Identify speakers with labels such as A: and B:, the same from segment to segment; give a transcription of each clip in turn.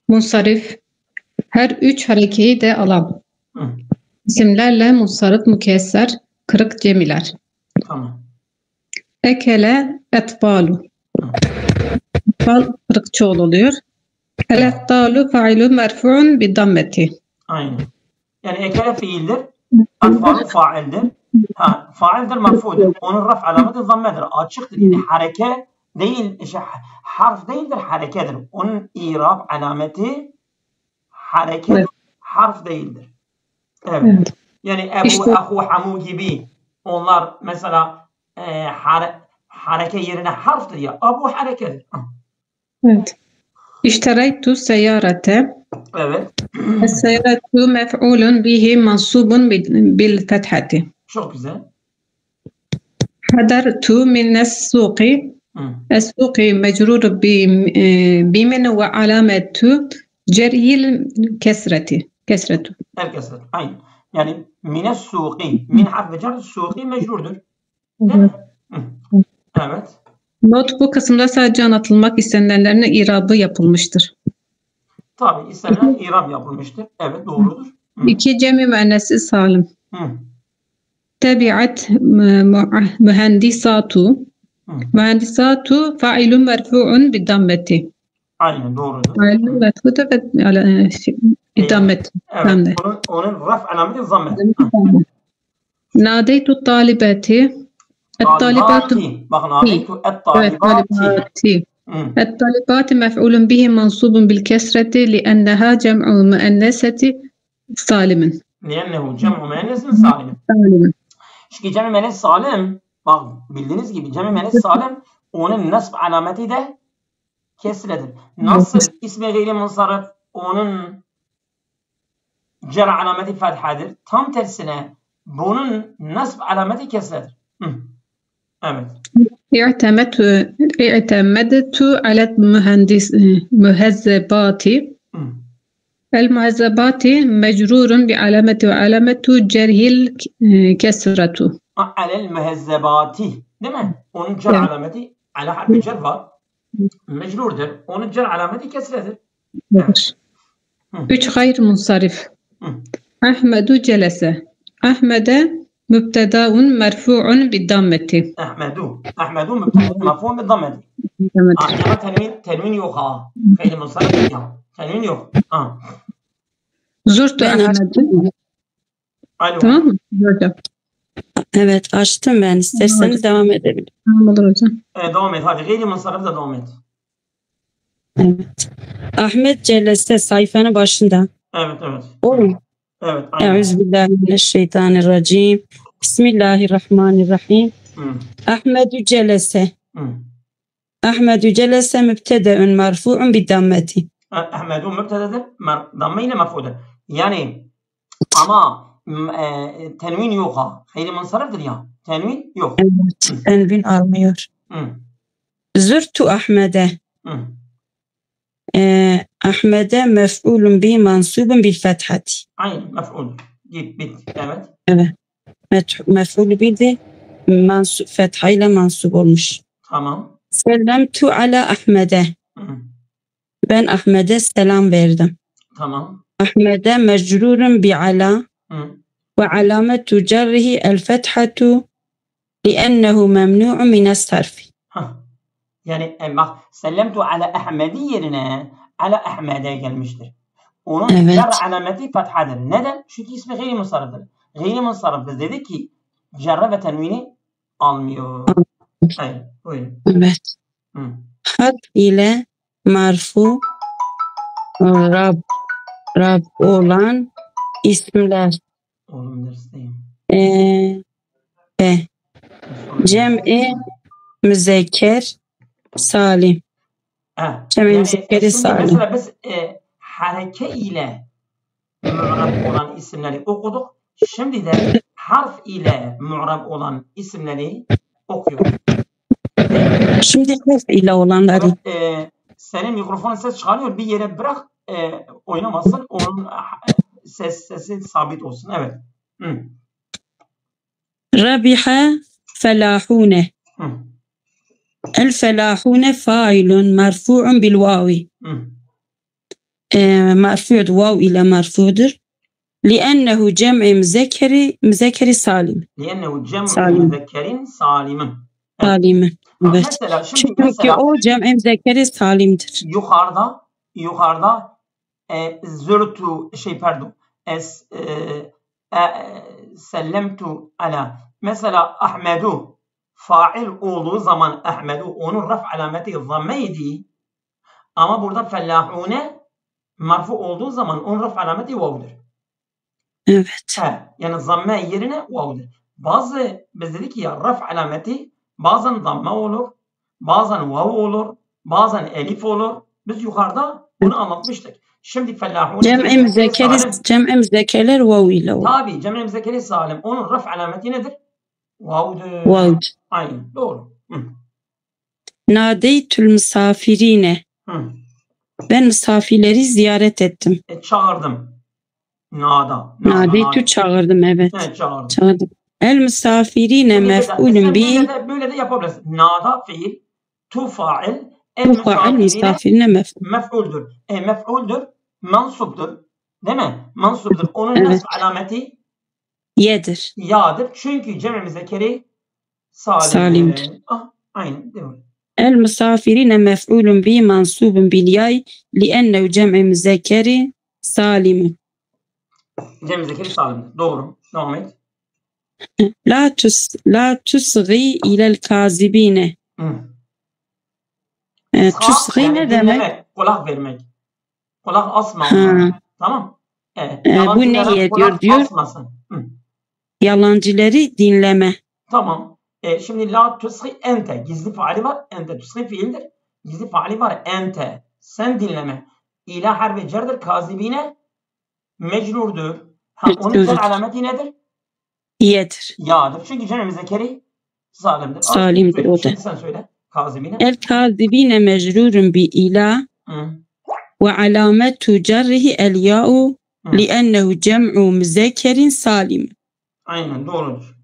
A: Munsarif, her üç harekeyi de alan.
B: Hı.
A: İsimlerle munsarif, mükesser, kırık cemiler.
B: Tamam.
A: Ekele, etbalu.
B: Hı.
A: Etbal kırık çoğul oluyor. El-eftalu failun merfu'un bidammeti.
B: Aynen. Yani ekele fiildir. Etfalu faildir. Faildir, merfu'dur. Onun raf alameti zammedir. Açıktır. Yani hareke değil, harf değildir, harekedir. Onun irab alameti harekedir,
A: Evet.
B: harf değildir. Evet.
A: Evet.
B: Yani Ebu,
A: İşte-
B: Ahu, Hamu gibi onlar mesela hareke yerine harftir ya. Abu harekedir.
A: Evet. İştereytu seyyarete.
B: Evet.
A: Es-seyyaratu mef'ulun bihi mansubun bil fethati.
B: Çok güzel.
A: Hadartu minnes suqi.
B: Hı.
A: Es-suqi mecrur bimin ve alametu cerhil kesreti. Kesretu.
B: Herkes. Aynen. Yani mine suqi. Min harfi cer, suqi mecrurdur. Değil mi? Hı. Evet.
A: Not bu kısımda sadece anlatılmak istenilenlerin irabı yapılmıştır.
B: Tabii istenilen irab yapılmıştır. Evet, doğrudur. Hı.
A: İki cemi müennesi salim.
B: Hı.
A: Tebiat mühendisatu.
B: Hı.
A: Mühendisatu failun merfu'un bidammeti.
B: Aynen doğrudur.
A: Failun merfu'da ve bidammeti.
B: Evet. Onun raf alameti zammet.
A: Nadeytu talibati.
B: Talibati. Bakın nadeytu et-talibati.
A: الطالبات مفعول به منصوب بالكسرة لأنها جمع مؤنثة سالم.
B: لأنه جمع مؤنث سالم. Çünkü cem-i müennes salim, bak bildiğiniz gibi cem-i müennes salim onun nasb alameti de kesredir. Nasıl ismi gayri munsarif onun cer alameti fethadır. Tam tersine bunun nasb alameti kesredir. Evet.
A: اعتمدت على المهذبات. المهذبات مجرور بعلامة وعلامة جره الكسرة.
B: على المهذبات değil mi? Onun cer alameti ala harfi cer var. Mecrurdur. Onun cer alameti kesredir.
A: Evet. 3 gayr munsarif. Ahmedu celese. Ahmede mübtedaun merfu'un bidammeti.
B: Ahmedu mübtedaun merfu'un bidammeti. Ama tenvin yok ha. Gayr munsarif ya. Tenvin yok.
A: Zurtu Ahmed'u.
B: Alo.
A: Tamam mı? Hocam.
C: Evet, açtım ben. İsterseniz devam edebilirim.
A: Tamam olur hocam.
B: Devam et. Hadi gayri munsarif de devam et.
C: Evet. Ahmet Celeste sayfanın başında.
B: Evet. Evet.
C: Euzubillahimineşşeytanirracim. Bismillahirrahmanirrahim. Ahmedu Celeste. Ahmedu Celeste mübtede'ün merfu'un bidammeti.
B: Ahmedu mübtede'dir. Damme ile merfu'dur. Yani ama tenvin yok ha. Gayri munsariftir ya. Tenvin yok.
C: Evet. Tenvin almıyor. Zürtu Ahmede. Ahmede mef'ulun bi mansubun bil fethati.
B: Aynen mef'ul. Bit. Evet.
C: Evet. Mef'ul bi fethayla mansub olmuş.
B: Tamam.
C: Sellemtu ala Ahmede. Ben Ahmed'e selam verdim.
B: Tamam.
C: Ahmede mecrurun bi ala ve alametu cerrihi el fethatu li'ennehu memnu'un minas sarfi.
B: Yani bak sellemtu ala Ahmedi yerine ala Ahmed'e gelmiştir. Onun cer alameti fethadır. Neden? Çünkü ismi gayri munsariftir. Gayri munsariftir dedik ki cerre ve tenvini almıyor. Hayır. Buyurun.
C: Evet. Harf ile marfu Rab olan isimler.
B: Oğlum dersteyim.
C: Cem'i müzekker salim. Cem'i müzekkeri salim.
B: Mesela biz hareke ile mu'rab olan isimleri okuduk. Şimdi de harf ile mu'rab olan isimleri okuyoruz.
C: Şimdi harf ile olanları.
B: Senin mikrofonun ses çıkarıyor. Bir yere bırak oynamasın. Onun sesi sabit olsun. Evet.
C: Rabiha felahune. El felahune failun merfu'un bil vavi. مرفوع واو إلى مرفوعdır. لأنه جمع مذكر سالم.
B: لأنه جمع
C: سالم.
B: مذكر سالم.
C: Salim. Evet.
B: Mesela şimdi
C: Çünkü
B: mesela
C: o cem'i müzekkeri salimdir.
B: yukarıda zürtu sellemtu ala. Mesela Ahmedu fail olduğu zaman Ahmedu onun raf alameti zammeydi. Ama burada fellahune marfu olduğu zaman onun raf alameti vav'dır.
C: Evet.
B: Yani zamme yerine vav'dır. Biz dedik ya raf alameti bazen zamme olur, bazen vav olur, bazen elif olur. Biz yukarıda bunu anlatmıştık. Şimdi fellahune
C: cem'i müzekkerler vav ile olur.
B: Tabii cem'i müzekkeri salim. Onun raf alameti nedir? Vav'dır.
C: Vav'dır.
B: Aynen doğru.
C: Nadeytül misafirine. Ben misafirleri ziyaret ettim.
B: Çağırdım.
C: Nadeytü çağırdım, evet. Çağırdım. El misafirine mef'ulün bi.
B: Böyle de yapabiliriz. Nada fiil, tu fail, el
C: misafirine
B: mef'uldür. Mef'uldür, mansuptur. Değil mi? Mansuptur. Onun nasıl alameti?
C: Yedir.
B: Ya'dır. Çünkü cem'i müzekkeri
C: salimdir.
B: Aynen. Devam.
C: El misafirine mef'ulun bi mansubun bil yay li'ennehu cem'i müzekkeri salim.
B: Cem'i müzekkeri salimdir. Doğru. Devam et.
C: La tusgi ilel kazibine. Tusgi
B: yani
C: ne demek?
B: Kulak vermek. Kulak asma. Tamam.
C: Bu ne diyor? Yalancıları dinleme.
B: Tamam. Şimdi la tusgi ente. Gizli faali var. Ente tusgi fiildir. Gizli faali var. Ente. Sen dinleme. İla harfi cerdir. Kazibine mecrurdur. Onun cer alameti nedir?
C: Yedir.
B: Ya'dır. Çünkü cem'i müzekkeri salimdir.
C: Salimdir o da.
B: Şimdi sen söyle. Kazibine.
C: El kazibine mecrurun bi ila ve alametu cerrihi el ya'u li'ennehu cem'u müzekkerin salim.
B: Aynen doğrudur.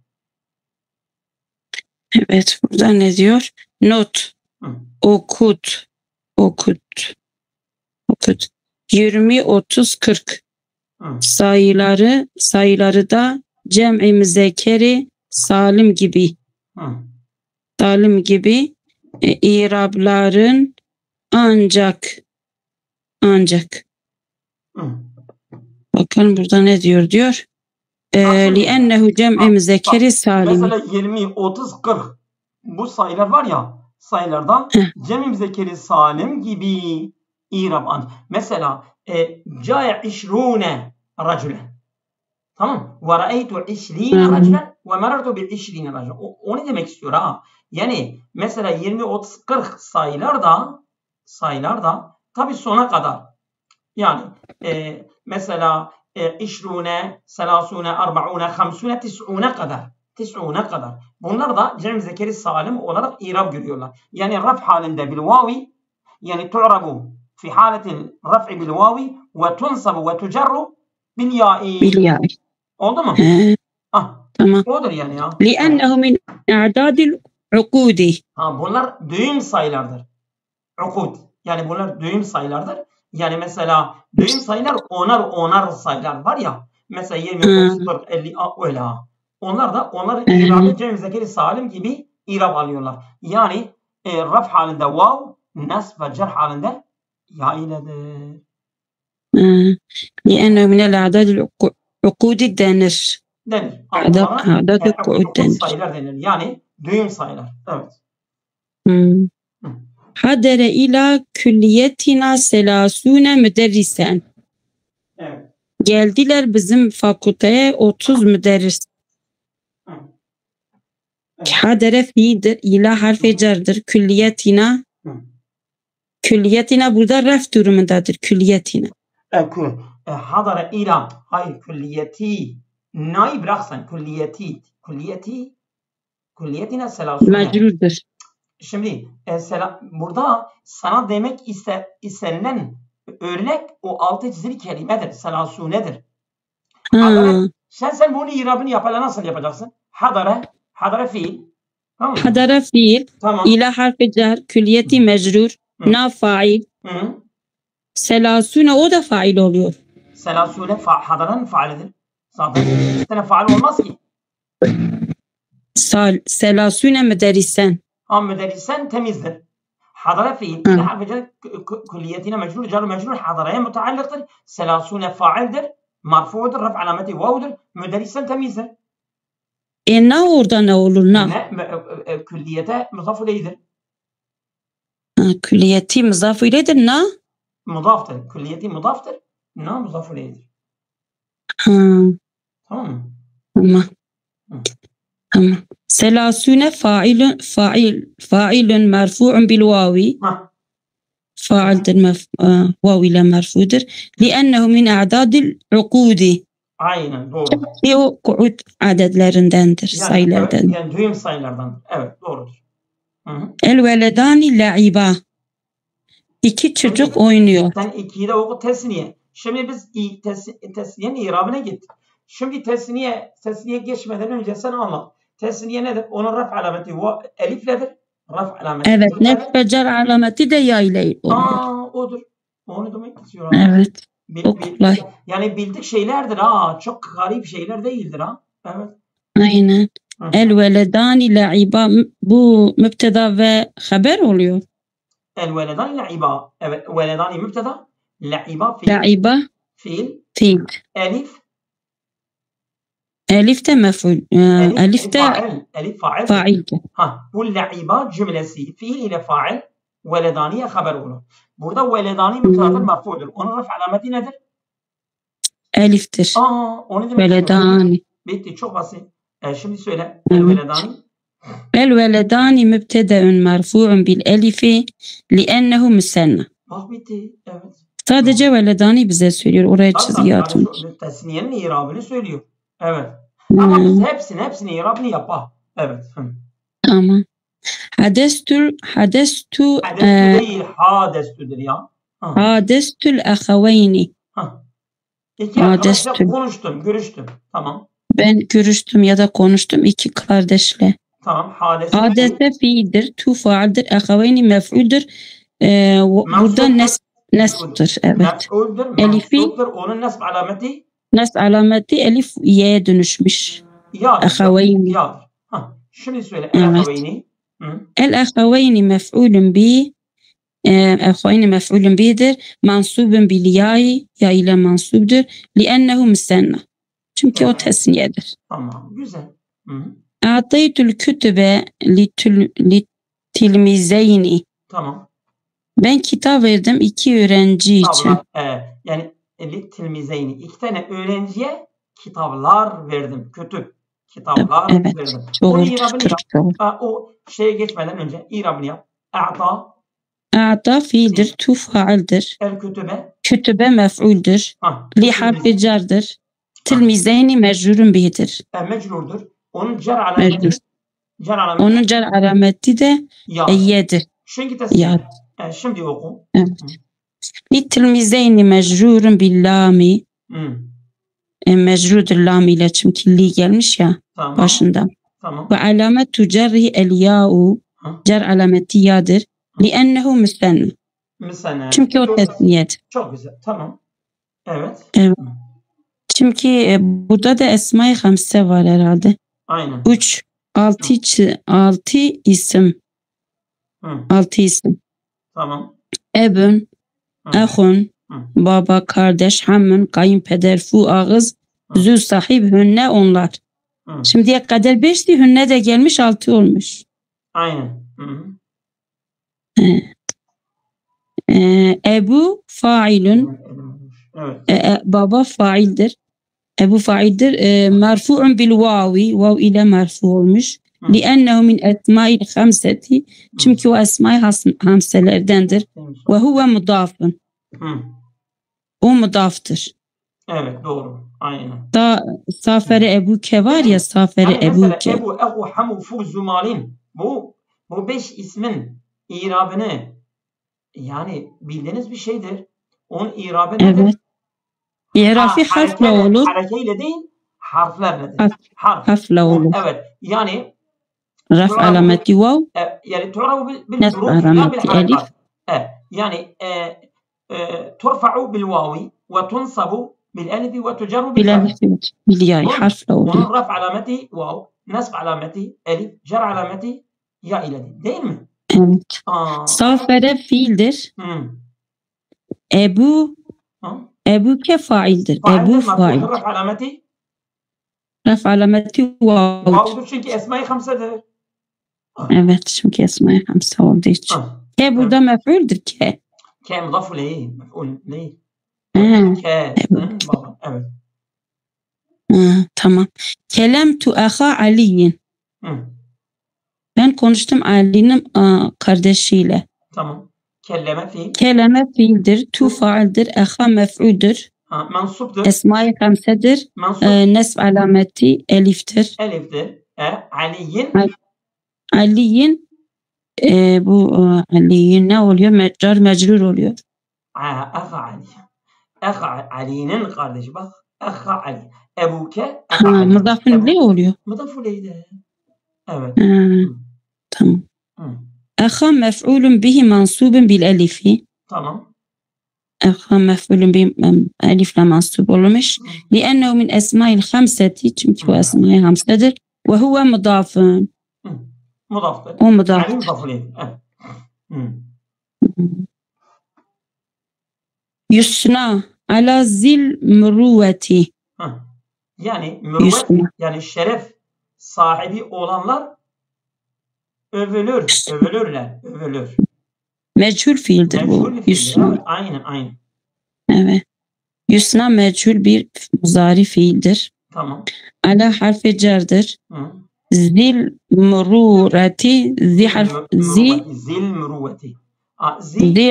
C: Evet, burada ne diyor? Not. Okut. 20, 30, 40. Sayıları da cem'i müzekkeri salim gibi. İrabların ancak. Bakın burada ne diyor? Li'ennehu cem'i müzekkeri salim.
B: Mesela 20, 30, 40. Bu sayılar var ya, sayılardan cem'i müzekkeri salim gibi irab ancak. Mesela cae 20 racülen. Tamam. Ve ra'eytu 20 racülen ve merartu bi 20 racülen. O ne demek istiyor ha? Yani mesela 20, 30, 40 sayılarda tabii sona kadar. Yani mesela 20, 30, 40, 50, 90 kadar. 90 kadar. Bunlar da cem-i zekeri salim olarak irab görüyorlar. Yani raf halinde bil vavi, yani tu'rabu fi haletil raf'i bil vavi ve tunsabu ve tucerru bil ya'i. Oldu mu?
C: Tamam.
B: Odur yani ya.
C: Li'ennehu min i'dadil ukudi.
B: Bunlar düğüm sayılardır. Ukud. Yani bunlar düğüm sayılardır. Yani mesela düğüm sayılar onar sayılar var ya. Mesela 20, 30, 40, 50 öyle ha. Onlar da onların irabı cem-i zekeri salim gibi irab alıyorlar. Yani raf halinde vav, nasb ve cer halinde ya iledir.
C: Li'ennehu minel a'dadil ukudi denir.
B: A'dadil ukudi denir. Sayılar denir. Yani düğüm sayılar. Evet.
C: Hadere ila külliyetina selasune müderrisen.
B: Evet.
C: Geldiler bizim fakülteye 30 müderris. Hadere fiildir. İla harfi cerdir. Külliyetina. Külliyetina burada ref durumundadır. Külliyetina.
B: Hadere ila. Hayır külliyeti. Nay bıraksan. Külliyetina selasune.
C: Mecrurdur.
B: Şimdi burada sana demek istenilen örnek o altı çizili kelimedir. Selasunedir. Sen bunu irabını yaparla nasıl yapacaksın? Hadare fiil. Tamam.
C: Hadare fiil.
B: Tamam.
C: İla harfi cer. Külliyeti mecrur. Na fail. Selasune o da fail oluyor.
B: Selasune hadaranın faalidir. Zaten bir tane faal olmaz ki.
C: Selasune müderrisen.
B: Müderrisen temizdir. Hadara fiil. Harf külliyetine mecrur, car mecrur hadaraya müteallıktır. Selasune faildir. Marfu'dur. Raf alameti vav'dur. Müderrisen temizdir.
C: Ne orada ne olur?
B: Külliyete muzaf ileydir.
C: Külliyeti muzaf ileydir. Ne?
B: Mudaftır. Külliyeti mudaftır. Ne muzaf ileydir.
C: Tamam mı? Tamam. Selasune failun merfu'un bil vavi. Faildir vav ile merfudur. Li'ennehu min a'dadil ukudi.
B: Aynen doğru.
C: O ku'ud adetlerindendir, sayılardan.
B: Yani düğüm sayılardan. Evet doğrudur.
C: El veledani la'iba. İki çocuk oynuyor.
B: Sen ikiyi de oku tesniye. Şimdi biz tesniyenin irabına gittik. Şimdi tesniye geçmeden önce sen anlat. Tesniye nedir? Onun raf alameti elifledir. Raf alameti.
C: Evet, nef ve cer alameti de ya ile oluyor.
B: Odur. Onu demek istiyorum.
C: Evet. Kolay.
B: Yani bildik şeylerdir çok garip şeyler değildir Evet.
C: Aynen. El veledani la'iba bu mübteda ve haber oluyor.
B: El veledani la'iba. Evet, veledani mübteda. La'iba fiil.
C: La'iba fiil. Elif de mef'ul. Elif de fail.
B: Bu la'iba cümlesi fiil ile fail veledaniye haber olur. Burada veledani mübtedadır merfu'dur. Onun raf alameti nedir?
C: Eliftir.
B: Onu demek
C: veledani.
B: Bitti, çok basit. Şimdi söyle. El veledani.
C: El veledani mübtede'ün merfu'un bil elifi li'ennehu müsenna.
B: Bak bitti. Evet.
C: Sadece veledani bize söylüyor. Oraya çizgi atmış.
B: Tesniyenin irabını söylüyor. Evet. Ama biz hepsini irabını yap. Evet.
C: Tamam. Hadestu
B: değil, hadestüdür ya.
C: Hadestül ahaveyni.
B: İki arkadaşla görüştüm. Tamam.
C: Ben görüştüm ya da konuştum iki kardeşle.
B: Tamam.
C: Hadese fiildir, tu faaldir, ahaveyni mef'uldür. Burada nesb'tir. Evet.
B: Elifi. Onun nesb alameti?
C: Nesb alameti elif y'ye dönüşmüş. Ahaveyni.
B: Şimdi söyle. El-ahaveyni.
C: El-ahaveyni mef'ulun bi. El-ahaveyni mef'ulun bi'dir. Mansubun bil ya'i. Ya ile mansubdur. Li'ennehu müsenna. Çünkü o tesniyedir.
B: Tamam. Güzel.
C: A'taytul kütübe litilmizeyni.
B: Tamam.
C: Ben kitap verdim iki öğrenci için.
B: Yani litilmizeyni. İki tane öğrenciye kitaplar verdim. Kitaplar verdim. Onun irabını yap. O şeye geçmeden önce irabını yap.
C: A'ta fiildir, tu faaldir. Kütübe mef'uldür. Li harfi cardır. Tilmizeyni mecrurun bihidir.
B: Mecrurdur. Onun car alameti.
C: Onun car alameti de yedir.
B: Şimdi oku.
C: Evet. Li tilmizeyni mecrurun billami. Mecrudur lam ile çünkü li gelmiş ya başında.
B: Tamam.
C: Ve alametu cerri el ya'u. Cer alameti yadır. Li'ennehu müsenna. Çünkü o tesniyet.
B: Çok güzel. Tamam. Evet.
C: Çünkü burada da Esma-i Hamse var herhalde.
B: Aynen.
C: 6 isim. 6 isim.
B: Tamam.
C: Ebün, ahun, baba, kardeş, hamın, kayınpeder, fu, ağız, zü, sahib, hünne onlar. Şimdiye kadar 5'ti, hünne de gelmiş 6 olmuş.
B: Aynen.
C: Ebu failun.
B: Evet.
C: Baba faildir. Ebu faildir. Merfu'un bil vavi. Vav ile merfu olmuş. Li'ennehu min esma'il hamseti. Çünkü o esma-i hamselerdendir. Ve huve mudafun. O mudaftır.
B: Evet doğru. Aynen.
C: Safere Ebuke var ya, Safere Ebuke.
B: Ebu hamu fu zumalin. Bu 5 ismin irabını yani bildiğiniz bir şeydir. Onun irabı nedir?
C: Evet. İrafi harfle olur.
B: Harekeyle değil, harflerle nedir?
C: Harfle olur.
B: Evet. Yani
C: raf alameti vav.
B: Yani tu'rabu bil
C: nasb alameti elif.
B: Yani turfa'u bil vavi ve tunsabu bil elifi ve tucerru bil
C: Bilal bilyay harfle
B: Onun
C: oluyor.
B: raf alameti vav, nasb alameti elif, cer alameti ya iledir. Değil mi?
C: Evet. Safere fiildir. Ebu ke faildir. Ebu fail.
B: Raf alameti
C: Raf alameti vav.
B: vav'dur çünkü esma-i hamsedir.
C: Evet, çünkü esma-i hamse olduğu için. Ke burada mef'uldür ke.
B: Ke mudafu leyh, mef'ul leyh. Ke. Baba, evet.
C: Tamam. Kelemtu aha Ali'yin. Ben konuştum Ali'nin kardeşiyle.
B: Tamam. Kelleme fiil.
C: Keleme fiildir. Tu faildir. Aha mef'uldür.
B: Mansuptur.
C: Esma-i hamsedir. Nesb alameti eliftir.
B: Eliftir. Ali'yin.
C: Ali'yin bu Ali'yin ne oluyor? Car mecrur oluyor.
B: Aha Ali. Aha Ali'nin kardeşi bak. Aha Ali. Ebuke.
C: Mudafun ne oluyor?
B: Mudafun leydi. Evet.
C: Tamam. Aha mef'ulun bihi mansubun bil elifi.
B: Tamam.
C: Aha mef'ulun bihi elifle mansub olmuş. Liennehu min esma'il hamseti. Çünkü o esma-i hamsedir. Ve huve mudafun.
B: Mudaftır.
C: O mudaftır.
B: Yani mudafun leydi. Evet.
C: Yusna ala zil müruvveti.
B: Yani mürüvvet, yani şeref sahibi olanlar övülürler.
C: Meçhul fiildir bu. Yusna.
B: Aynen.
C: Evet. Yusna meçhul bir muzari fiildir.
B: Tamam.
C: Ala harfi cerdir. Zil müruvveti.
B: Zil müruvveti. Zi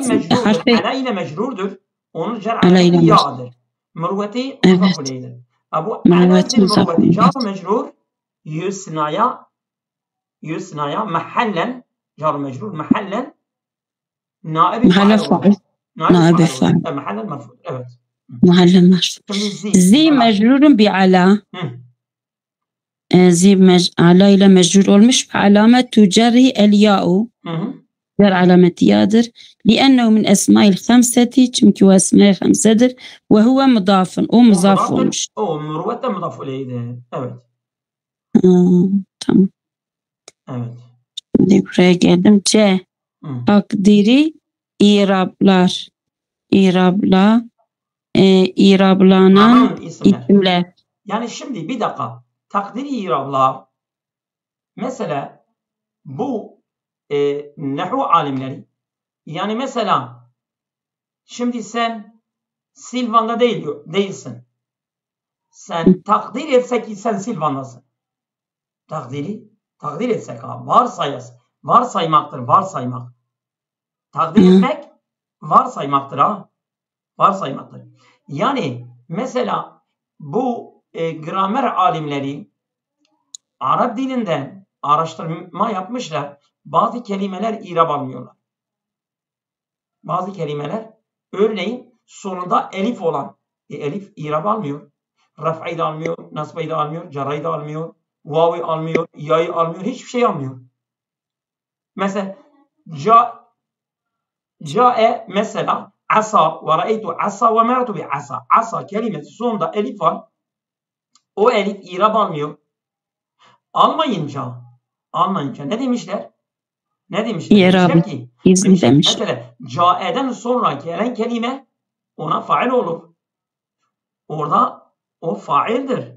B: mecrurdur. Ala ile mecrurdur. Onun cer alameti ya'dır. Müruvveti muzaf ileydir. Bu ala zil müruvveti car mecrur yusnaya mahallen car mecrur mahallen naibi fail. Naibi fail. Mahallen merfu. Evet.
C: Mahallen merfu. Zi mecrurun bi ala. Zi ala ile mecrur olmuş. Alametu cerhi el ya'u. Cer alameti ya'dır. Liennehu min esma'il hamseti. Çünkü o esma-i hamsedir. Ve huve mudafun. O muzaf olmuş.
B: O mürüvvete mudaf ileydir. Evet.
C: Tamam.
B: Evet.
C: Şimdi buraya geldim. C. Takdiri irablar. İrablanan isimler.
B: Yani şimdi bir dakika. Takdiri irablar. Mesela bu nahvu alimleri. Yani mesela şimdi sen Silvan'da değilsin. Sen takdir etsek ki sen Silvan'dasın. Takdir etsek ha. Varsaymaktır. Takdir etmek varsaymaktır ha. Varsaymaktır. Yani mesela bu gramer alimleri Arap dilinden araştırma yapmışlar. Bazı kelimeler irab almıyorlar. Bazı kelimeler örneğin sonunda elif olan elif irab almıyor. Raf'ayı da almıyor, nasba'yı da almıyor, carayı da almıyor, vav'ı almıyor, ya'yı almıyor, hiçbir şey almıyor. Mesela ca'e mesela asa ve ra'eytu asa ve meratu bi asa. Asa kelimesi sonunda elif var. O elif irab almıyor. Almayınca ne demişler? Demişler ki mesela ca'eden sonra gelen kelime ona fail olur. Orada o faildir.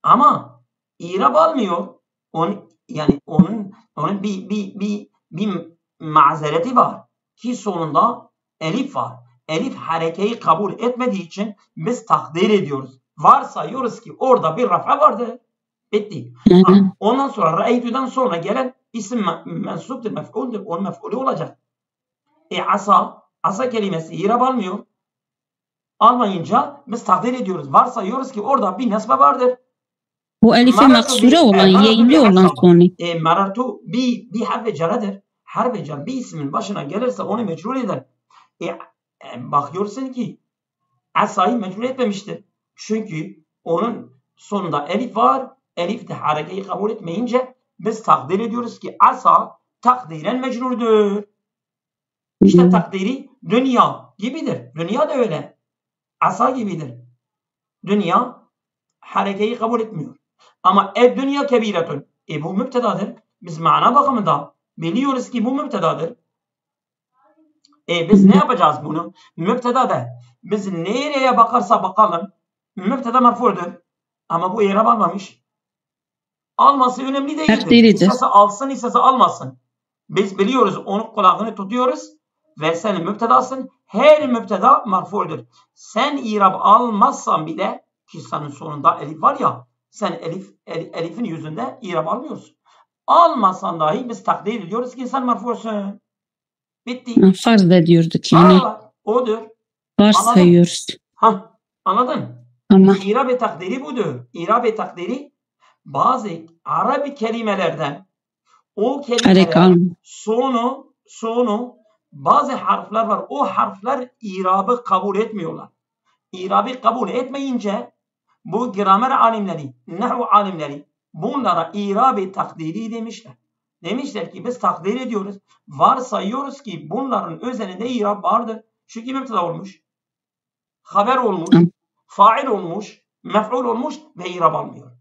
B: Ama irab almıyor. Onun bir mazereti var ki sonunda elif var. Elif harekeyi kabul etmediği için biz takdir ediyoruz. Varsayıyoruz ki orada bir rafa vardı. Bitti. Ondan sonra ra'eytü'den sonra gelen isim mensuptur, mef'uldür. Onun mef'ulü olacak. Asa kelimesi irab almıyor. Almayınca biz takdir ediyoruz. Varsayıyoruz ki orada bir nesbe vardır.
C: Bu elife maksure olan, yeyli olan konu.
B: Marartu bir harf-i ceradır. Harf-i cer bir ismin başına gelirse onu mecrur eder. Bakıyorsun ki asayı mecrur etmemiştir. Çünkü onun sonunda elif var. Elif de harekeyi kabul etmeyince biz takdir ediyoruz ki asa takdiren mecrurdur. İşte takdiri dünya gibidir. Dünya da öyle. Asa gibidir. Dünya harekeyi kabul etmiyor. Ama dünya kebiretun. Bu müptedadır. Biz mana bakımında biliyoruz ki bu müptedadır. Biz ne yapacağız bunu? Müptedada. Biz nereye bakarsa bakalım müpteda merfu'dur. Ama bu i'rab almamış. Alması önemli değildir.
C: Takdiridir.
B: İstese alsın, istese almasın. Biz biliyoruz, onun kulağını tutuyoruz ve senin müptedasın. Her müpteda merfu'dur. Sen i'rab almazsan bile, ki senin sonunda elif var ya, sen elifin yüzünde i'rab almıyorsun. Almasan dahi biz takdir ediyoruz ki sen merfu'sun. Bitti.
C: Farz ediyorduk yani.
B: Odur.
C: Varsayıyoruz.
B: Anladın?
C: Ama
B: İrab-ı takdiri budur. İrab-ı takdiri bazı Arabi kelimelerden o kelimelerin sonu bazı harfler var. O harfler irabı kabul etmiyorlar. İrabı kabul etmeyince bu gramer alimleri, nahv alimleri bunlara irab-ı takdiri demişler. Demişler ki biz takdir ediyoruz. Varsayıyoruz ki bunların üzerinde irab vardır. Çünkü müpteda olmuş. Haber olmuş. Fail olmuş. Mef'ul olmuş ve irab almıyor.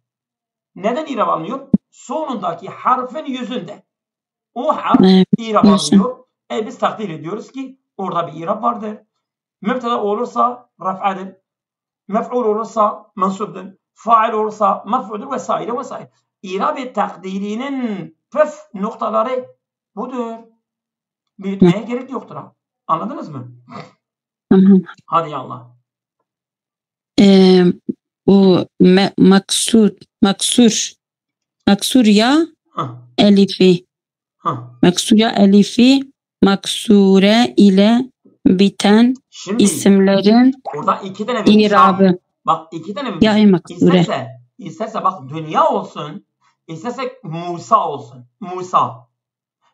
B: Neden irab almıyor? Sonundaki harfin yüzünde. O harf irab almıyor. Biz takdir ediyoruz ki orada bir irab vardır. Müpteda olursa raf'adır. Mef'ul olursa mansubdur. Fail olursa merfu'dur vesaire vesaire. İrab-ı takdirinin püf noktaları budur. Büyütmeye gerek yoktur. Anladınız mı? Hadi ya Allah.
C: Bu maksur ya elifi. Maksur ya elifi maksure ile biten
B: şimdi,
C: isimlerin
B: orada iki tane
C: irabı.
B: Bak iki tane
C: ya maksure.
B: İsterse bak dünya olsun, isterse Musa olsun.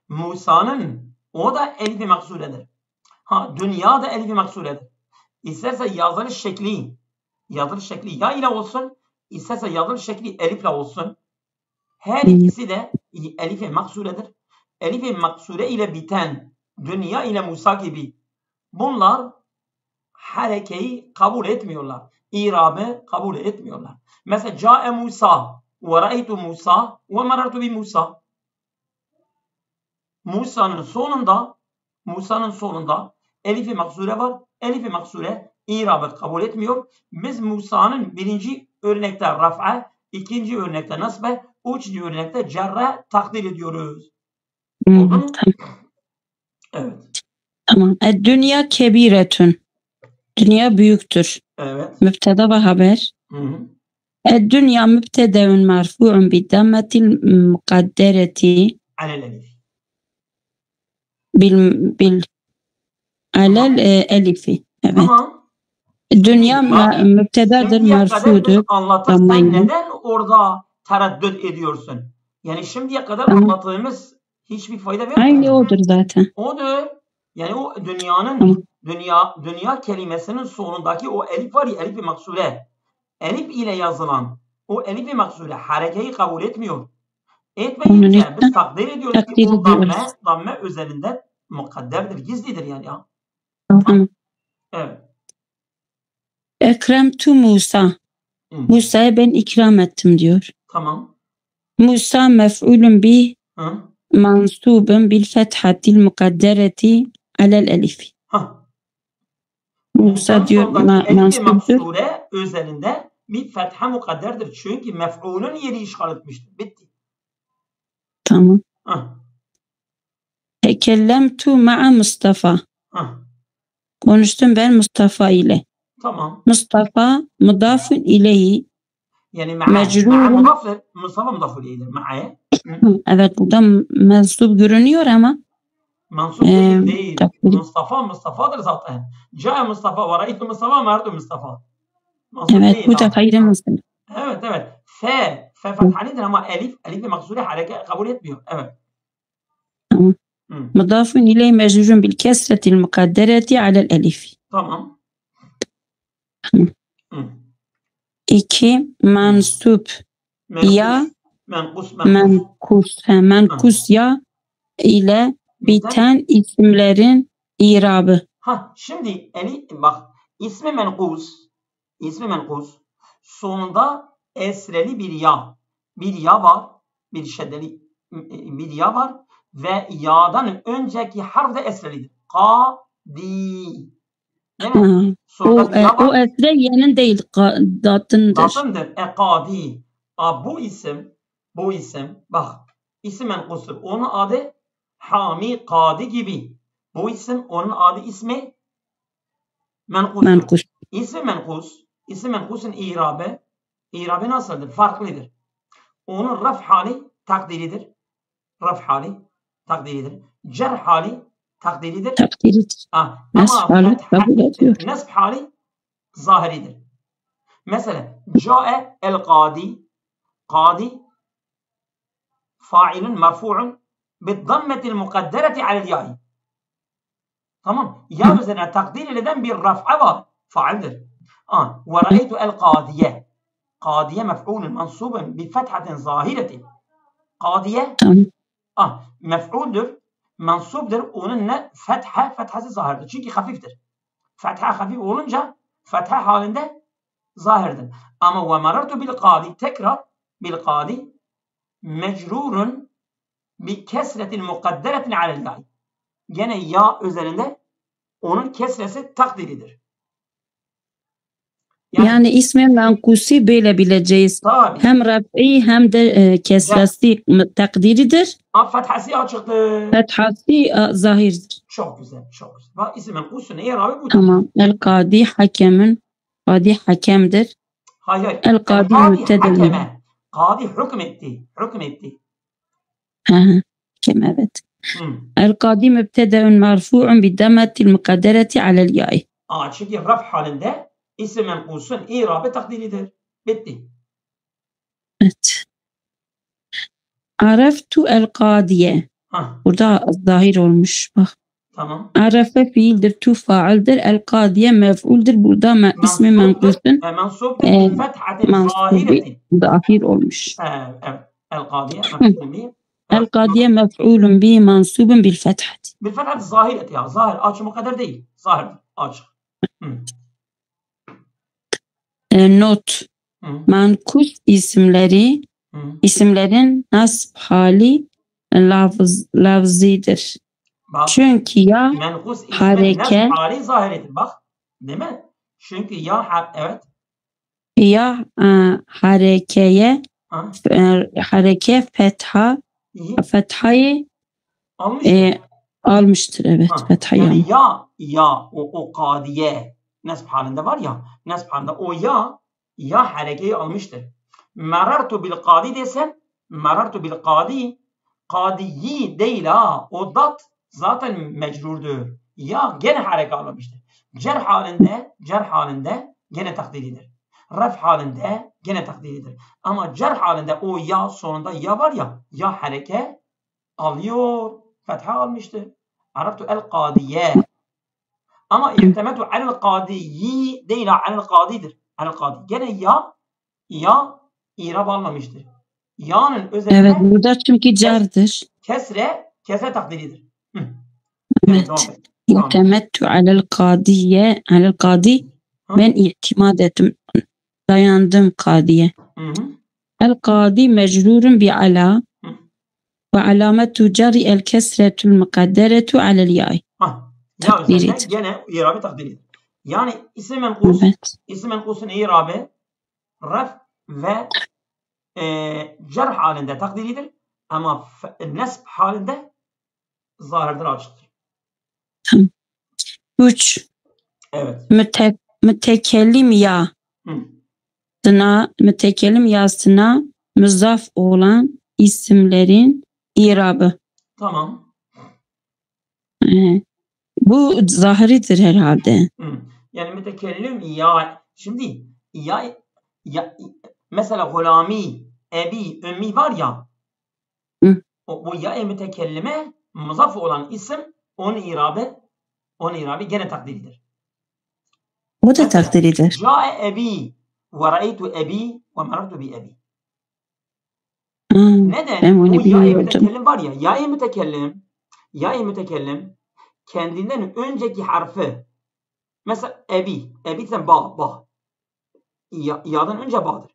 B: Musa'nın o da elifi maksuredir. Dünya da elifi maksuredir. İsterse yazılış şekli ya ile olsun, isterse yazılış şekli elifle olsun. Her ikisi de elifi maksuredir. Elifi maksure ile biten dünya ile Musa gibi bunlar harekeyi kabul etmiyorlar. İrabı kabul etmiyorlar. Mesela Câe Musa ve ra'eytu Musa ve marartu bi Musa. Musa'nın sonunda elifi maksure var. Elifi maksure irabı kabul etmiyor. Biz Musa'nın birinci örnekte raf'a, ikinci örnekte nasbe, üçüncü örnekte cerre takdir ediyoruz.
C: Tamam.
B: Evet.
C: Tamam. Dünya kebiretun. Dünya büyüktür.
B: Evet.
C: Mübteda ve haber. Dünya mübtedeun merfu'un bi dammetil mukaddereti
B: alel elif.
C: bil alel elifi. Evet.
B: Tamam.
C: Dünya mübtedadır, merfu'dur.
B: Anlatırken neden orada tereddüt ediyorsun? Yani şimdiye kadar anlattığımız hiçbir fayda vermiyor.
C: Aynı odur zaten.
B: Odur. Yani o dünya kelimesinin sonundaki o elif var ya, elif-i maksure. Elif ile yazılan o elif-i maksure harekeyi kabul etmiyor. Etmeyince biz takdir ediyoruz ki o damme üzerinde mukadderdir, gizlidir yani ya.
C: Tamam.
B: Evet.
C: Ekremtu Musa. Musa'ya ben ikram ettim diyor.
B: Tamam.
C: Musa mef'ulun bi mansubun bil fethatil mukaddereti alel elifi. Musa diyor
B: mansubdur. Üzerinde bir fetha mukadderdir. Çünkü mef'ulun yeri işgal etmiştir. Bitti.
C: Tamam. Tekellemtu ma'a Mustafa. Konuştum ben Mustafa ile.
B: Tamam.
C: Mustafa mudafun ileyhi.
B: Yani ma'a Mustafa mudafun ileyhidir. Ma'a'ya.
C: Evet, burada mensup görünüyor ama
B: mensup değil. Mustafa'dır zaten. Câe Mustafa ve ra'eytu Mustafa merdu Mustafa.
C: Evet, bu da hayır Mustafa.
B: Evet. Fe fethalidir ama elif maksure hareket kabul etmiyor. Evet.
C: Tamam. Mudafun ileyhi mecrurun bil kesretil mukaddereti alel elif.
B: Tamam.
C: 2 mensup ya menkus ya ile biten isimlerin İrabı.
B: Şimdi bak ismi menkus sonunda esreli bir ya var, bir şeddeli bir ya var ve ya'dan önceki harf de esrelidir. Kadi. Değil mi? Sonunda bir ya var.
C: O esre yenin değil, datındır.
B: Datındır. Kadi. Bu isim bak isim menkustur. Onun adı Hami Kadi gibi. Bu isim onun adı ismi menkus. İsmi menkusun İrabı nasıldır? Farklıdır. Onun raf hali takdiridir. Cer hali takdiridir. Ama nesb hali zahiridir. Mesela Câe el kadi. Kadi failun merfu'un bid-dammetil mukaddereti alel ya'i. Tamam. Ya üzerine takdir edilen bir raf'a var. Faildir. Ve ra'eytu el kadiye. Kadiye mef'ulun mansubun bi fethatin zahiretin. Kadiye mef'uldür. Mansubdur. Onun ne? Fethası zahirdir. Çünkü hafiftir. Fetha hafif olunca fetha halinde zahirdir. Ama ve marartu bil kadi tekrar bil kadi mecrurun bi kesretil mukadderetin alel ya'i. Gene ya üzerinde onun kesresi takdiridir.
C: Yani ismi menkusi böyle bileceğiz.
B: Tabii.
C: Hem raf'i hem de kesresi takdiridir.
B: Fethası açıktır.
C: Fethası zahirdir.
B: Çok güzel. Bak isim menkusun i'rabı bu.
C: Tamam. El kadi hakemin. Kadi hakemdir.
B: Hayır.
C: El kadi mübtedel.
B: Kadi hükmetti.
C: Hakem, evet. El kadi mübtedeun merfu'un bi dammetil mukaddereti alel ya'i.
B: Çünkü raf halinde isim menkusun i'rabı takdiridir. Bitti.
C: Evet. Araftu el kadiye. Burada zahir olmuş. Bak.
B: Tamam.
C: Arafe fiildir, tu faildir, el kadiye mef'uldir. Burada ismi menkusun mansubi zahir olmuş.
B: Evet. El kadiye mef'ulun bi.
C: El kadiye mef'ulun bi mansubun bil fethati.
B: Bil fethati zahireti ya. Zahir açık o kadar değil. Zahir açık.
C: Not. Mankus isimlerin nasb hali lafzidir.
B: Bak,
C: çünkü ya
B: hareke hali zahiridir. Bak, değil mi? Çünkü ya evet.
C: Ya hareke fethayı almıştır. Evet, fethayı.
B: Yani ya o kadiye nesb halinde var ya, nesb halinde o ya harekeyi almıştır. Merartu bil kadi desen, merartu bil kadiyi değil ha. O dat zaten mecrurdur. Ya gene hareke almıştır. Cer halinde gene takdiridir. Ref halinde gene takdiridir. Ama cer halinde o ya sonunda ya var ya hareke alıyor. Fetha almıştır. Araftu el kadiye. Ama ihtimetu alel kadiyi değil alel kadidir. Alel kadi. Gene ya irab almamıştır. Ya'nın üzerine
C: evet, burada çünkü cardır.
B: Kesre takdiridir.
C: Evet. İhtemettu alel kadi. Ben itimat ettim. Dayandım kadiye. El kadi mecrurun bi ala ve alametu cari el kesretul mukadderetu alel ya'i.
B: Ya üzerine gene irabı takdiridir. Yani isim menkusun irabı ref ve cer halinde takdiridir. Ama nesb halinde zahirdir, açıktır.
C: 3.
B: Evet.
C: Mütekellim yasına müzaf olan isimlerin irabı.
B: Tamam.
C: Bu zahiridir herhalde.
B: Yani mütekellim ya. Şimdi ya mesela gulami, ebi, ümmi var ya. Bu ya mütekellime muzaf olan isim onun irabı gene takdiridir.
C: O da takdiridir.
B: Câe ebi ve ra'eytu ebi ve marartu bi ebi. Neden? Bu ya mütekellim var ya. Ya mütekellim kendinden önceki harfi, mesela ebi ise ba. Ya'dan önce ba'dır.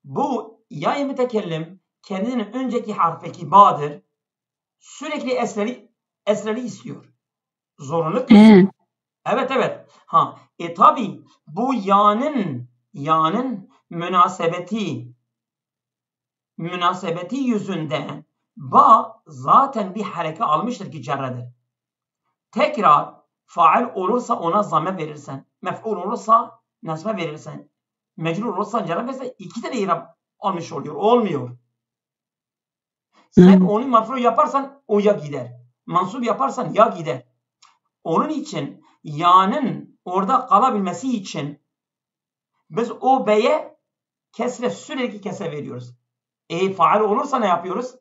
B: Bu ya-i mütekellim kendinden önceki harfteki ba'dır. Sürekli esreli istiyor. Zorunlu kılsın. Evet. Tabi bu ya'nın münasebeti yüzünden ba zaten bir hareke almıştır ki cerredir. Tekrar faal olursa ona zamme verirsen, mef'ul olursa nasbe verirsen, mecrur olursa cerre verirsen 2 tane irab almış oluyor. Olmuyor. Sen onu marfu yaparsan o ya gider. Mansub yaparsan ya gider. Onun için ya'nın orada kalabilmesi için biz o b'ye sürekli kesre veriyoruz. Faal olursa ne yapıyoruz?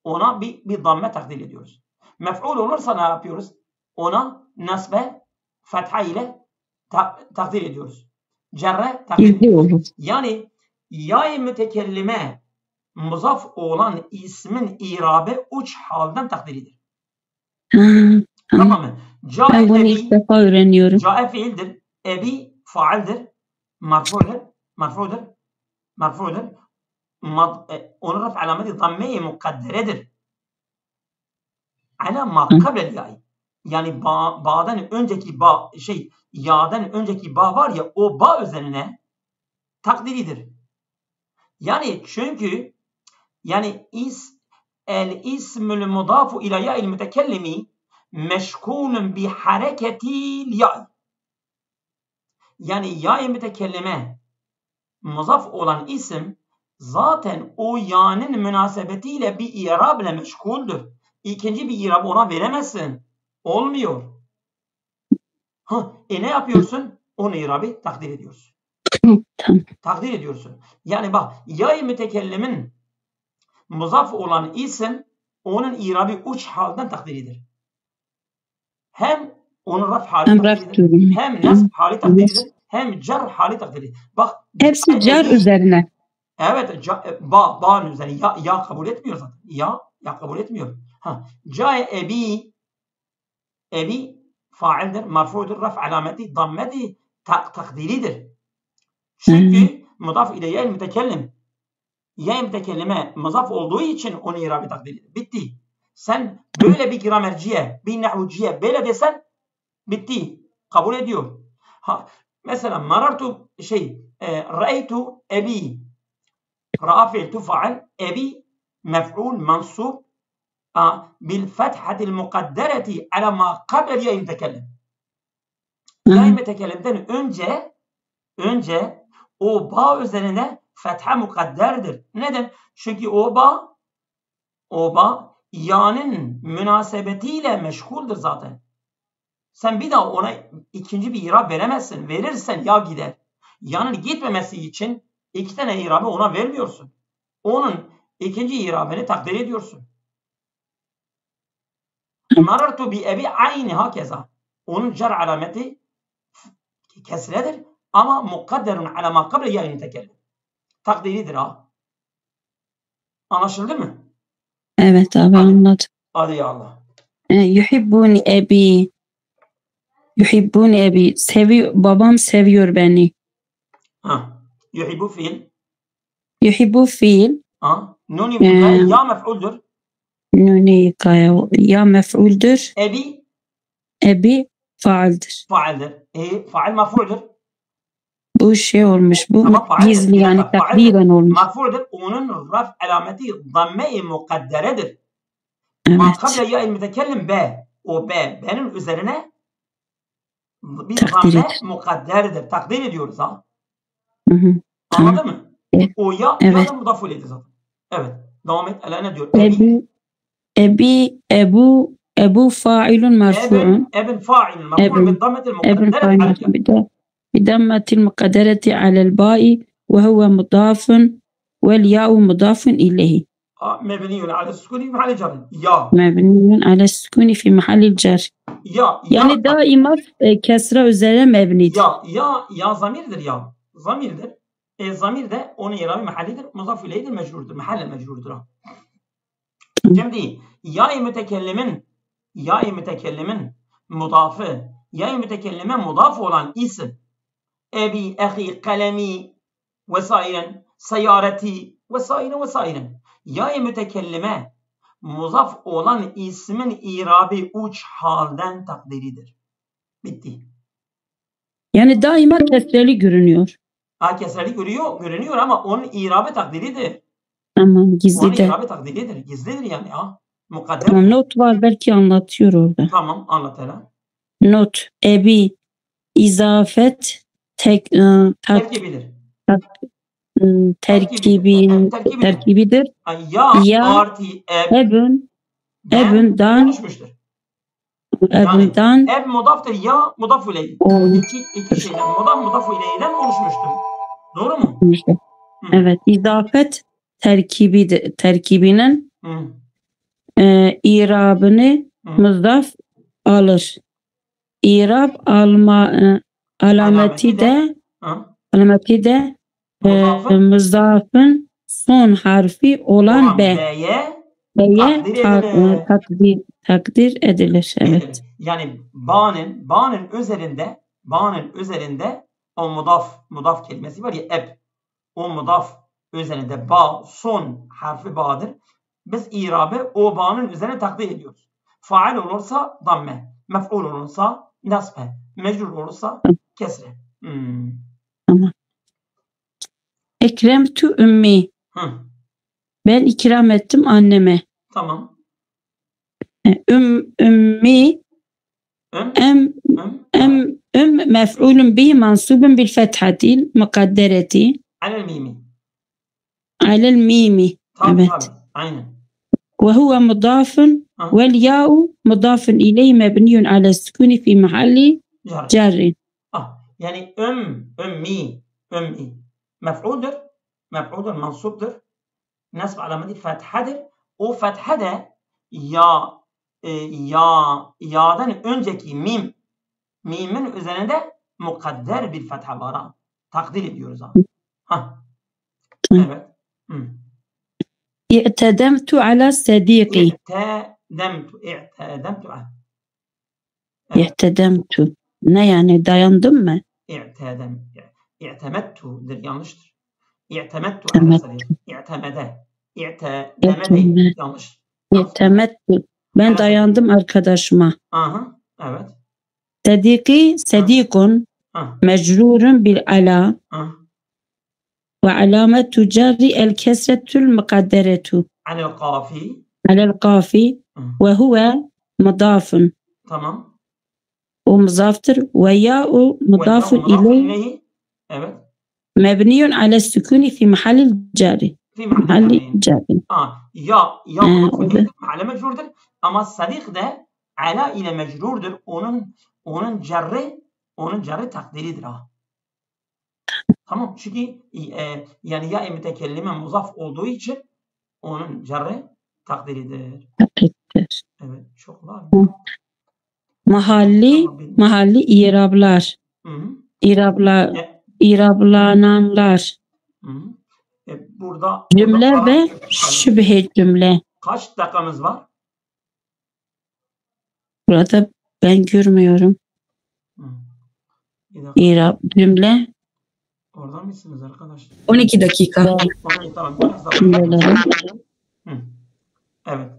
B: Ona bir damme takdir ediyoruz. Mef'ul olursa ne yapıyoruz? Ona nasbe fetha ile takdir ediyoruz. Cerre takdir ediyoruz. Yani ya-i mütekellime muzaf olan ismin irabı 3 halden takdir edilir. Tamam mı?
C: Ben bunu ilk defa öğreniyorum.
B: Ca'e fiildir. Ebi faaldir. Marfudur. Onun raf alameti damme-i mukadderedir. Ala ma kablel ya'i. Yani ba'dan önceki ya'dan önceki ba var ya, o ba üzerine takdiridir. Yani çünkü el ismül mudafu ila ya'il mütekellimi meşgulun bi hareketil ya'i. Yani ya-i mütekellime muzaf olan isim zaten o ya'nın münasebetiyle bir i'rab ile meşguldür. İkinci bir i'rab ona veremezsin. Olmuyor. Ne yapıyorsun? Onu i'rabı takdir ediyorsun. Takdir ediyorsun. Yani bak, ya-i mütekellimin muzaf olan isim onun i'rabı 3 halden takdir edilir. Hem onun raf hali takdir edilir, hem nasb hali takdir edilir, hem cer hali takdir edilir. Bak,
C: hepsi cer üzerine.
B: Evet, ba'nın üzerine. Ya kabul etmiyor zaten. Ya kabul etmiyor. Ca'e ebi faildir, marfudur, raf alameti, dammeti takdiridir. Çünkü mudaf ile ya-i mütekellim. Ya-i mütekellime muzaf olduğu için onu i'rabı takdiridir. Bitti. Sen böyle bir gramerciye, bir nahvuciye böyle desen bitti. Kabul ediyor. Mesela marartu ra'aytu ebi. Ra'a fi'l faal, ebi mef'ul mansub bil fethatil mukaddereti ala ma qabla ya-i mütekellim. Ya-i mütekellimden önce o ba üzerine fetha mukadderdir. Neden? Çünkü o ba ya'nın münasebetiyle meşguldür zaten. Sen bir daha ona ikinci bir i'rab veremezsin. Verirsen ya gider. Ya'nın gitmemesi için 2 tane i'rabı ona vermiyorsun. Onun ikinci i'rabını takdir ediyorsun. Marartu bi ebi aynı hakeza. Onun cer alameti kesredir ama mukadderun ala ma qabla ya-i mütekellim. Takdiridir ha. Anlaşıldı mı?
C: Evet abi, anladım.
B: Hadi ya Allah.
C: Yuhibbuni ebi. Babam seviyor beni.
B: Yuhibbu fiil.
C: Yuhibbu fiil.
B: Nuni burada ya mef'uldür.
C: Nuni ya mef'uldür. Ebi faaldir.
B: Faal marfu'dur.
C: Bu olmuş. Bu gizli yani takdiren olmuş.
B: Marfu'dur. Onun raf alameti damme-i mukadderedir.
C: Evet.
B: Makabla ya-i mütekellim be. O be'nin üzerine bir damme mukadderdir. Takdir ediyoruz ha. Anladın mı?
C: Evet.
B: O ya da mudaful ediyor zaten. Evet. Devam et. Ne diyor?
C: Ebu failun merfu'un.
B: Ebn failun merfu'un
C: bidammetil mukaddereti alel ba'i ve huve mudafun vel ya'u mudafun ileyhi.
B: Mebniyun ala sukuni fi mahalli cer. Ya.
C: Mebniyun ala sukuni fi mahalli cer. Yani daima kesra üzerine mebnidir.
B: Ya zamirdir ya. Zamirdir. Zamir de onun i'rabı mahallidir. Muzaf ileyhidir, mecrurdur. Mahalle mecrurdur. Şimdi ya-i mütekellimin mudafı ya mütekellime mudaf olan isim ebi, ehi, kalemi vesairen, sayareti vesairen ya mütekellime muzaf olan ismin irabi üç halden takdiridir. Bitti.
C: Yani daima kesreli görünüyor.
B: Kesreli görünüyor ama onun irabı takdiridir.
C: Tamam, gizli
B: Onun
C: de.
B: irabı takdiridir. Gizlidir yani ha. Mukadder.
C: Tamam, not var, belki anlatıyor orada.
B: Tamam, anlat hele.
C: Not, ebi, izafet,
B: Terkibidir.
C: terkibidir.
B: Ya artı
C: Ebün, dan,
B: oluşmuştur.
C: ebünden,
B: Eb mudaftır, ya mudaf ileyh. İki şeyden, mudaf ileyh'den oluşmuştur. Doğru mu?
C: Evet, izafet terkibinin irabını muzaf alır. İrab alameti de muzafın son harfi olan B'ye takdir edilir. Evet.
B: Yani ba'nın üzerinde o mudaf kelimesi var ya, eb. O mudaf üzerinde ba son harfi ba'dır. Biz irabı o ba'nın üzerine takdir ediyoruz. Faal olursa damme, mef'ul olursa nasbe, mecrur olursa kesre.
C: Tamam. Ekremtu ümmi. Ben ikram ettim anneme.
B: Tamam.
C: Ümmi mef'ulun bihi mansubun bil fethati mukaddereti alel mimi. Evet.
B: Aynen.
C: Ve huve mudafun vel ya'u mudafun ileyhi mebniyun ala sükuni fi mahalli cerrin.
B: Yani ümmi mef'uldur, mansubdur. Nasb alameti fethadır. O fethade ya'dan önceki mimin üzerinde mukadder bir fetha var. Takdir ediyoruz abi. Evet.
C: İ'tedemtu ala sediki. İ'tedemtu. Ne yani, dayandım mı?
B: İ'temettu'dur, yanlıştır. İ'temettu ala sediki. İ'temede yanlış.
C: İ'temettu. Ben dayandım arkadaşıma.
B: Evet.
C: Sedikun mecrurun bil ala ve alametu cerri el kesretül mukadderetu alel kafi ve huve mudafun.
B: Tamam.
C: O muzaftır ve ya'u mudafun ileyhi.
B: Evet.
C: Mebniyun ala sükuni fi mahallil cerri. Mahalli cerri.
B: Ya mudafun mahalle mecrurdur ama sadik de ala ile mecrurdur. Onun cerri takdiridir ha. Tamam, çünkü yani ya mütekellime muzaf olduğu için onun cerri takdiridir. Evet, çok var.
C: Mahalli irablar. İrablananlar.
B: Burada
C: cümle ve şübhe cümle.
B: Kaç dakikamız var?
C: Burada ben görmüyorum. İrab cümle.
B: Orada mısınız arkadaşlar?
D: 12 dakika.
B: Evet.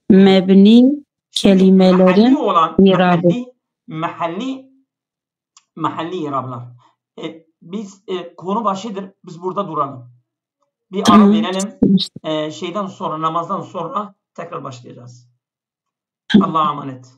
C: Mebni kelimelerin irabı.
B: Mahalli irablar. Biz konu başıdır. Biz burada duralım. Bir ara verelim. Namazdan sonra tekrar başlayacağız. Allah'a emanet.